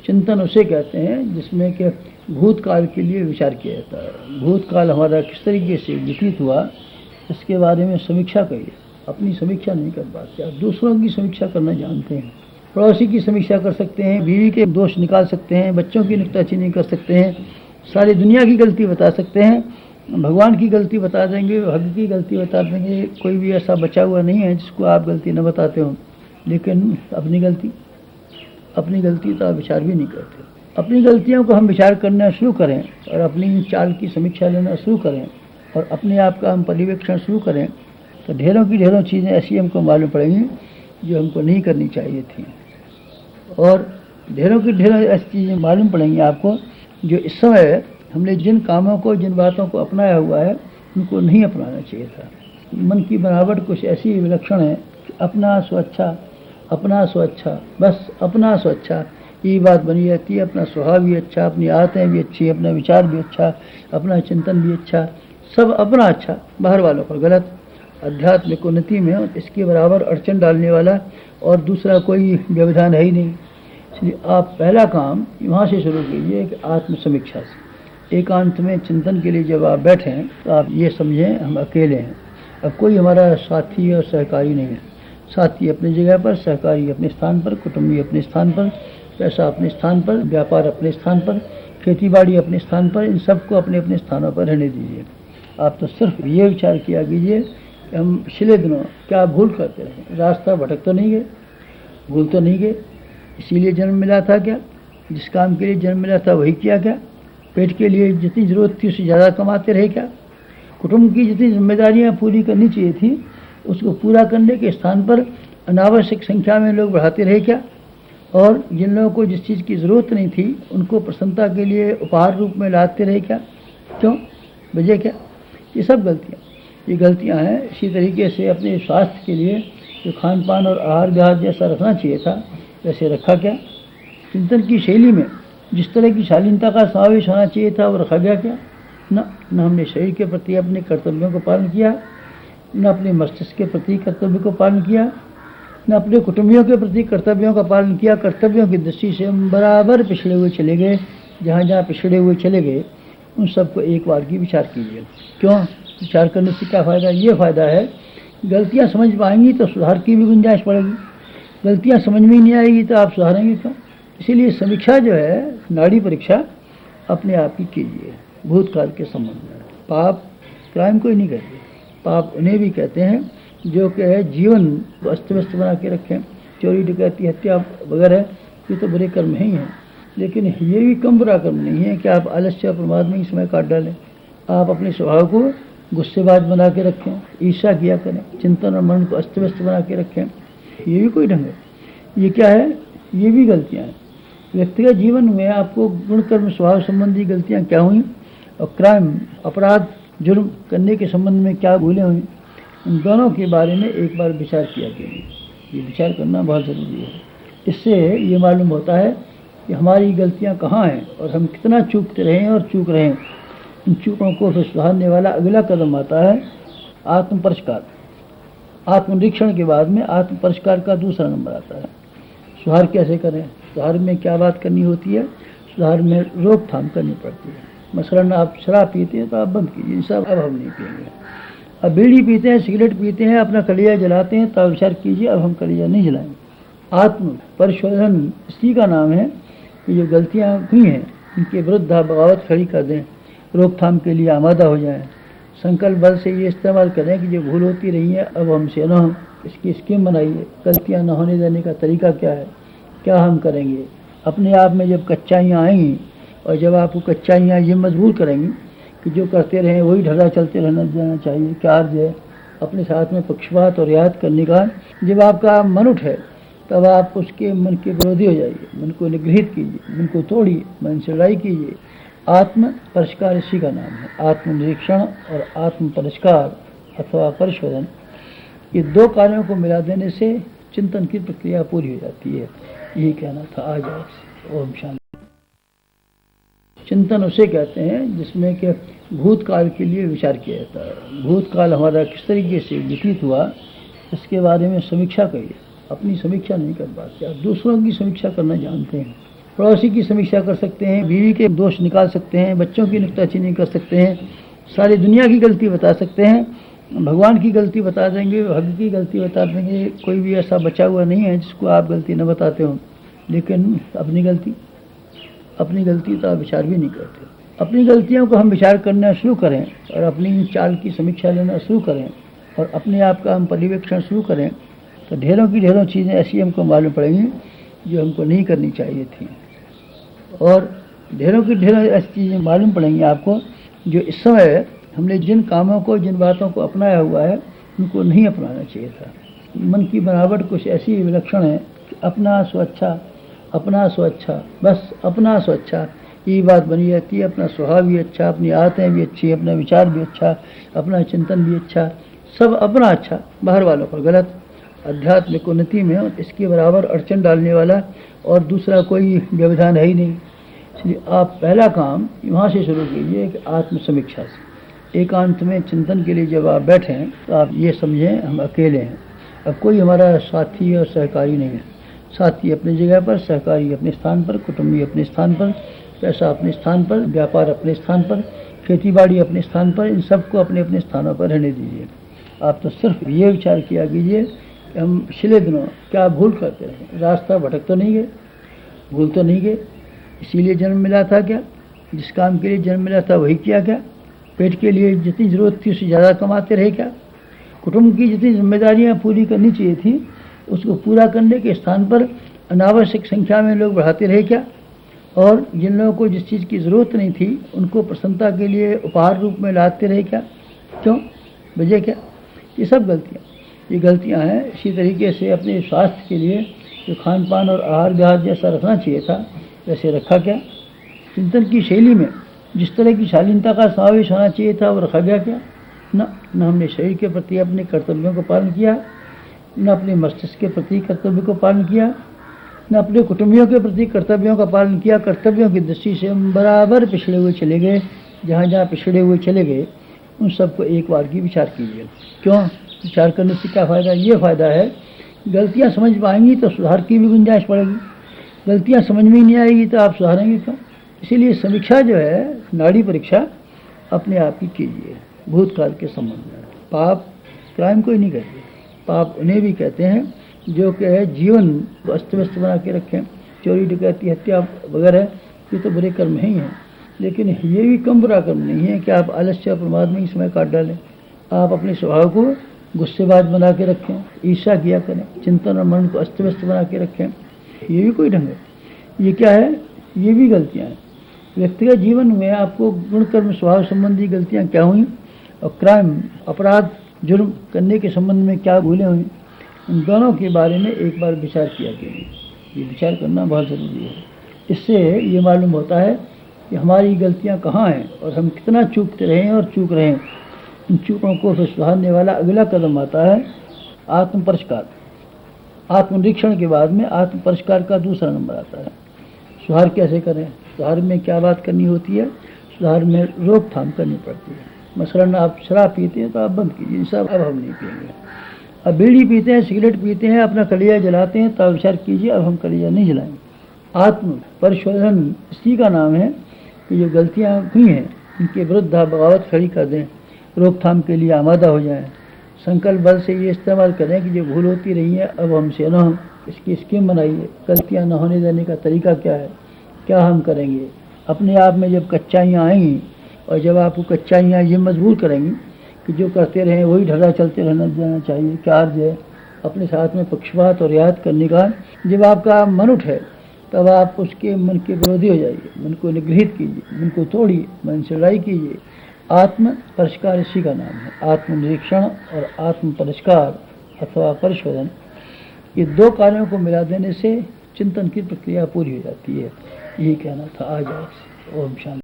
चिंतन उसे कहते हैं जिसमें कि भूतकाल के लिए विचार किया जाता है। भूतकाल हमारा किस तरीके से व्यतीत हुआ इसके बारे में समीक्षा करिए। अपनी समीक्षा नहीं कर पाते, आप दूसरों की समीक्षा करना जानते हैं। पड़ोसी की समीक्षा कर सकते हैं, बीवी के दोष निकाल सकते हैं, बच्चों की नुक्ताचीनी कर सकते हैं, सारी दुनिया की गलती बता सकते हैं, भगवान की गलती बता देंगे, भक्त की गलती बता देंगे। कोई भी ऐसा बचा हुआ नहीं है जिसको आप गलती न बताते हो। लेकिन अपनी गलती तो आप विचार भी नहीं करते। अपनी गलतियों को हम विचार करना शुरू करें और अपनी चाल की समीक्षा लेना शुरू करें और अपने आप का हम पर्यवेक्षण शुरू करें तो ढेरों की ढेरों चीज़ें ऐसी हमको मालूम पड़ेंगी जो हमको नहीं करनी चाहिए थी, और ढेरों की ढेरों ऐसी चीज़ें मालूम पड़ेंगी आपको जो इस समय हमने जिन कामों को, जिन बातों को अपनाया हुआ है उनको नहीं अपनाना चाहिए था। मन की बनावट कुछ ऐसी विलक्षण है कि अपना स्वच्छा, अपना स्वच्छा, बस अपना स्वच्छा, ये बात बनी रहती है। अपना स्वभाव भी अच्छा, अपनी आदतें भी अच्छी, अपना विचार भी अच्छा, अपना चिंतन भी अच्छा, सब अपना अच्छा, बाहर वालों पर गलत। आध्यात्मिक उन्नति में इसके बराबर अड़चन डालने वाला और दूसरा कोई व्यवधान है ही नहीं। इसलिए आप पहला काम वहाँ से शुरू कीजिए कि आत्मसमीक्षा से। एकांत में चिंतन के लिए जब आप बैठें तो आप ये समझें हम अकेले हैं, अब कोई हमारा साथी और सहकारी नहीं है। साथी अपनी जगह पर, सहकारी अपने स्थान पर, कुटुंबी अपने स्थान पर, पैसा अपने स्थान पर, व्यापार अपने स्थान पर, खेतीबाड़ी अपने स्थान पर, इन सबको अपने अपने स्थानों पर रहने दीजिए। आप तो सिर्फ ये विचार किया कीजिए कि हम पिछले दिनों क्या भूल करते रहे, रास्ता भटक तो नहीं गए, भूल तो नहीं गए, इसीलिए जन्म मिला था क्या, जिस काम के लिए जन्म मिला था वही किया क्या, पेट के लिए जितनी ज़रूरत थी उससे ज़्यादा कमाते रहे क्या, कुटुंब की जितनी जिम्मेदारियाँ पूरी करनी चाहिए थी उसको पूरा करने के स्थान पर अनावश्यक संख्या में लोग बढ़ाते रहे क्या, और जिन लोगों को जिस चीज़ की ज़रूरत नहीं थी उनको प्रसन्नता के लिए उपहार रूप में लाते रहे क्या, क्यों, वजह क्या। ये सब गलतियाँ हैं। इसी तरीके से अपने स्वास्थ्य के लिए जो खान पान और आहार विहार जैसा रखना चाहिए था वैसे रखा क्या। चिंतन की शैली में जिस तरह की शालीनता का समावेश होना चाहिए था वो रखा गया क्या। न हमने शरीर के प्रति अपने कर्तव्यों को पालन किया, न अपने मस्तिष्क के प्रति कर्तव्य को पालन किया, न अपने कुटुंबियों के प्रति कर्तव्यों का पालन किया। कर्तव्यों की दृष्टि से हम बराबर पिछड़े हुए चले गए। जहाँ जहाँ पिछड़े हुए चले गए उन सबको एक बार की विचार कीजिए। क्यों विचार करने से क्या फ़ायदा, ये फ़ायदा है गलतियाँ समझ पाएंगी तो सुधार की भी गुंजाइश पड़ेगी। गलतियाँ समझ में ही नहीं आएगी तो आप सुधारेंगे क्यों। इसीलिए समीक्षा जो है, नाड़ी परीक्षा अपने आप की कीजिए भूतकाल के संबंध में। पाप क्राइम कोई नहीं कहते, पाप उन्हें भी कहते हैं जो कि है जीवन को अस्त व्यस्त बना के रखें। चोरी डकैती हत्या वगैरह ये तो बुरे कर्म ही हैं, लेकिन ये भी कम बुरा कर्म नहीं है कि आप आलस्य और प्रमाद में ही समय काट डालें। आप अपने स्वभाव को गुस्सेबाज बना के रखें, ईर्ष्या किया करें, चिंतन और मन को अस्त व्यस्त बना के रखें, ये भी कोई ढंग है। ये क्या है, ये भी गलतियाँ हैं। व्यक्तिगत जीवन में आपको गुण कर्म स्वभाव संबंधी गलतियाँ क्या हुई और क्राइम अपराध जुर्म करने के संबंध में क्या भूलें हुई, इन दोनों के बारे में एक बार विचार किया कीजिए। ये विचार करना बहुत ज़रूरी है। इससे ये मालूम होता है कि हमारी गलतियाँ कहाँ हैं और हम कितना चूकते रहे और चूक रहे हैं। इन चूकों को फिर सुधारने वाला अगला कदम आता है आत्म परिष्कार। आत्मनिरीक्षण के बाद में आत्म परिष्कार का दूसरा नंबर आता है। सुधार कैसे करें, सुधार में क्या बात करनी होती है, सुधार में रोकथाम करनी पड़ती है। मसलन आप शराब पीते हैं तो आप बंद कीजिए, सब अब हम नहीं पिएंगे। अब बीड़ी पीते हैं, सिगरेट पीते हैं, अपना कलिया जलाते हैं तो आप विचार कीजिए अब हम कलिया नहीं जलाएंगे। आत्म परिशोधन इसी का नाम है कि जो गलतियाँ हुई हैं उनके विरुद्ध आप बगावत खड़ी कर दें, रोकथाम के लिए आमादा हो जाएं। संकल्प बल से ये इस्तेमाल करें कि जो भूल होती रही है अब हमसे न हो, इसकी स्कीम बनाइए। गलतियाँ न होने देने का तरीका क्या है, क्या हम करेंगे। अपने आप में जब कच्चाइयाँ आएंगी और जब आपको कच्चाइयाँ ये मजबूर करेंगी कि जो करते रहें वही ढर्रा चलते रहना देना चाहिए, क्या अर्ज है। अपने साथ में पक्षपात और रियायत करने का जब आपका मन उठे तब आप उसके मन के विरोधी हो जाइए, मन को निगृहित कीजिए, मन को तोड़िए, मन से लड़ाई कीजिए। आत्म परिष्कार इसी का नाम है। आत्मनिरीक्षण और आत्म परिष्कार अथवा परिशोधन, ये दो कार्यों को मिला देने से चिंतन की प्रक्रिया पूरी हो जाती है। यही कहना था आज आपसे। ओम शांति। चिंतन उसे कहते हैं जिसमें कि भूतकाल के लिए विचार किया जाता है। भूतकाल हमारा किस तरीके से व्यतीत हुआ इसके बारे में समीक्षा करिए। अपनी समीक्षा नहीं कर पाते, आप दूसरों की समीक्षा करना जानते हैं। पड़ोसी की समीक्षा कर सकते हैं, बीवी के दोष निकाल सकते हैं, बच्चों की नुक्ताचीनी कर सकते हैं, सारी दुनिया की गलती बता सकते हैं, भगवान की गलती बता देंगे, भक्त की गलती बता देंगे। कोई भी ऐसा बचा हुआ नहीं है जिसको आप गलती न बताते हो। लेकिन अपनी गलती तो आप विचार भी नहीं करते। अपनी गलतियों को हम विचार करना शुरू करें और अपनी चाल की समीक्षा लेना शुरू करें और अपने आप का हम पर्यवेक्षण शुरू करें तो ढेरों की ढेरों चीज़ें ऐसी हमको मालूम पड़ेंगी जो हमको नहीं करनी चाहिए थी, और ढेरों की ढेरों ऐसी चीज़ें मालूम पड़ेंगी आपको जो इस समय हमने जिन कामों को, जिन बातों को अपनाया हुआ है उनको नहीं अपनाना चाहिए था। मन की बनावट कुछ ऐसी विलक्षण है कि अपना स्वच्छा, अपना स्वच्छा, बस अपना स्वच्छा, ये बात बनी रहती है। अपना स्वभाव भी अच्छा, अपनी आदतें भी अच्छी, अपना विचार भी अच्छा, अपना चिंतन भी अच्छा, सब अपना अच्छा, बाहर वालों पर गलत। आध्यात्मिक उन्नति में इसके बराबर अड़चन डालने वाला और दूसरा कोई व्यवधान है ही नहीं। इसलिए आप पहला काम वहाँ से शुरू कीजिए कि आत्मसमीक्षा से। एकांत में चिंतन के लिए जब आप बैठें तो आप ये समझें हम अकेले हैं, अब कोई हमारा साथी और सहकारी नहीं है। साथी अपनी जगह पर, सहकारी अपने स्थान पर, कुटुंबी अपने स्थान पर, पैसा अपने स्थान पर, व्यापार अपने स्थान पर, खेतीबाड़ी अपने स्थान पर, इन सबको अपने अपने स्थानों पर रहने दीजिए। आप तो सिर्फ ये विचार किया कीजिए कि हम पिछले दिनों क्या भूल करते रहे, रास्ता भटक तो नहीं गए, भूल तो नहीं गए, इसीलिए जन्म मिला था क्या, जिस काम के लिए जन्म मिला था वही किया क्या, पेट के लिए जितनी ज़रूरत थी उससे ज़्यादा कमाते रहे क्या, कुटुंब की जितनी जिम्मेदारियां पूरी करनी चाहिए थी उसको पूरा करने के स्थान पर अनावश्यक संख्या में लोग बढ़ाते रहे क्या, और जिन लोगों को जिस चीज़ की ज़रूरत नहीं थी उनको प्रसन्नता के लिए उपहार रूप में लाते रहे क्या, क्यों, वजह क्या। ये सब ये गलतियां हैं। इसी तरीके से अपने स्वास्थ्य के लिए जो खान पान और आहार विहार जैसा रखना चाहिए था वैसे रखा क्या, चिंतन की शैली में जिस तरह की शालीनता का समावेश होना चाहिए था वो रखा गया क्या, न हमने शरीर के प्रति अपने कर्तव्यों को पालन किया, न अपने मस्तिष्क के प्रति कर्तव्य को पालन किया, न अपने कुटुंबियों के प्रति कर्तव्यों का पालन किया। कर्तव्यों की दृष्टि से हम बराबर पिछड़े हुए चले गए, जहाँ जहाँ पिछड़े हुए चले गए उन सबको एक बार की विचार कीजिए। क्यों विचार करने से क्या फ़ायदा, ये फ़ायदा है गलतियाँ समझ पाएंगी तो सुधार की भी गुंजाइश पड़ेगी, गलतियाँ समझ में ही नहीं आएगी तो आप सुधारेंगे क्यों। इसीलिए समीक्षा जो है, नाड़ी परीक्षा अपने आप ही कीजिए भूतकाल के संबंध में। पाप क्राइम को ही नहीं कहते, पाप उन्हें भी कहते हैं जो कि है जीवन को अस्त व्यस्त बना के रखें। चोरी डकैती हत्या वगैरह ये तो बुरे कर्म ही हैं, लेकिन ये भी कम बुरा कर्म नहीं है कि आप आलस्य और प्रमाद में ही समय काट डालें। आप अपने स्वभाव को गुस्सेबाज बना के रखें, ईर्ष्या किया करें, चिंतन और मन को अस्त व्यस्त बना के रखें, ये भी कोई ढंग है। ये क्या है, ये भी गलतियाँ हैं। व्यक्तिगत जीवन में आपको गुण कर्म स्वभाव संबंधी गलतियाँ क्या हुई और क्राइम अपराध जुर्म करने के संबंध में क्या भूलें हुई, इन दोनों के बारे में एक बार विचार किया कीजिए। ये विचार करना बहुत ज़रूरी है। इससे ये मालूम होता है कि हमारी गलतियाँ कहाँ हैं और हम कितना चूकते रहे हैं और चूक रहे हैं। इन चूकों को फिर सुधारने वाला अगला कदम आता है आत्म परिष्कार। आत्मनिरीक्षण के बाद में आत्म परिष्कार का दूसरा नंबर आता है। सुधार कैसे करें, सुधार में क्या बात करनी होती है, सुधार में रोकथाम करनी पड़ती है। मसलन आप शराब पीते हैं तो आप बंद कीजिए, सब अब हम नहीं पिएंगे। अब बीड़ी पीते हैं, सिगरेट पीते हैं, अपना कलिया जलाते हैं तो विचार कीजिए अब हम कलिया नहीं जलाएंगे। आत्म परिशोधन इसी का नाम है कि जो गलतियाँ हुई हैं उनके विरुद्ध आप बगावत खड़ी कर दें, रोकथाम के लिए आमादा हो जाएं। संकल्प बल से ये इस्तेमाल करें कि जो भूल होती रही है अब हमसे न हो, इसकी स्कीम बनाइए। गलतियाँ न होने देने का तरीका क्या है, क्या हम करेंगे। अपने आप में जब कच्चाइयाँ आएंगी और जब आपको कच्चाइयाँ ये मजबूर करेंगी कि जो करते रहें वही ढर्रा चलते रहना जाना चाहिए, क्या अर्ज है। अपने साथ में पक्षपात और रियायत करने का जब आपका मन उठे तब आप उसके मन के विरोधी हो जाइए, मन को निगृहित कीजिए, मन को तोड़िए, मन से लड़ाई कीजिए। आत्म परिष्कार इसी का नाम है। आत्मनिरीक्षण और आत्म परिष्कार अथवा परिशोधन, ये दो कार्यों को मिला देने से चिंतन की प्रक्रिया पूरी हो जाती है। यही कहना था आज। ओम शांति।